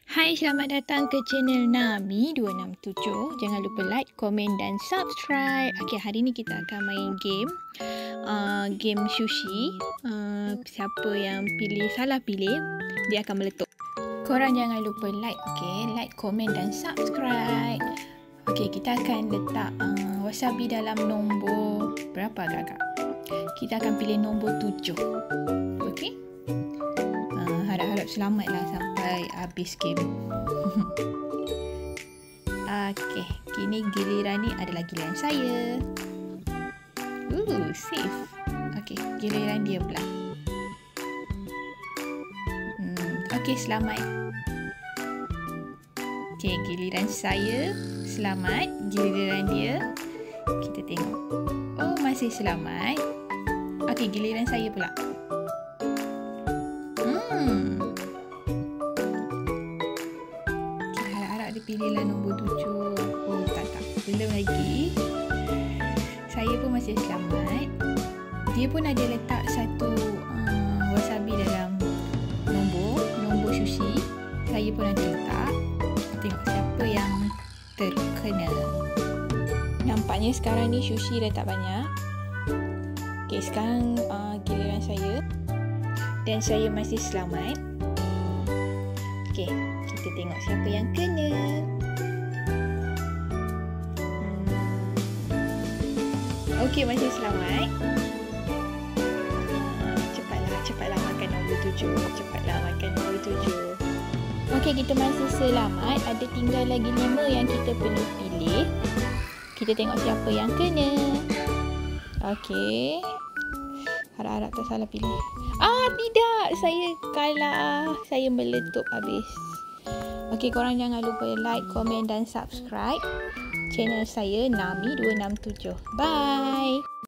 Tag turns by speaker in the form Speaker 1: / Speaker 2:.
Speaker 1: Hai, selamat datang ke channel Nami 267. Jangan lupa like, komen dan subscribe. Okay, hari ni kita akan main game. Game sushi. Siapa yang salah pilih, dia akan meletup. Korang jangan lupa like, okay? Like, komen dan subscribe. Okay, kita akan letak wasabi dalam nombor berapa agak-agak? Kita akan pilih nombor 7. Okay? Harap-harap selamatlah sampai habis game. Okey, kini giliran ni adalah giliran saya. Safe. Okey, giliran dia pula. Okey, selamat. Okey, giliran saya. Selamat. Giliran dia. Kita tengok. Oh, masih selamat. Okey, giliran saya pula. Harap-harap dia pilihlah nombor 7. Oh, tak. Belum lagi. Saya pun masih selamat. Dia pun ada letak satu wasabi dalam nombor sushi. Saya pun ada letak. Tengok siapa yang terkena. Nampaknya sekarang ni sushi dah tak banyak. Okay, sekarang giliran saya. Dan saya masih selamat. Okey, kita tengok siapa yang kena. Okey, masih selamat. Cepatlah makan nombor 7. Cepatlah makan nombor 7. Okey, kita masih selamat. Ada tinggal lagi 5 yang kita perlu pilih. Kita tengok siapa yang kena. Okey. Harap-harap tak salah pilih. Tidak. Saya kalah. Saya meletup habis. Okey, korang jangan lupa like, komen dan subscribe channel saya Nami 267. Bye.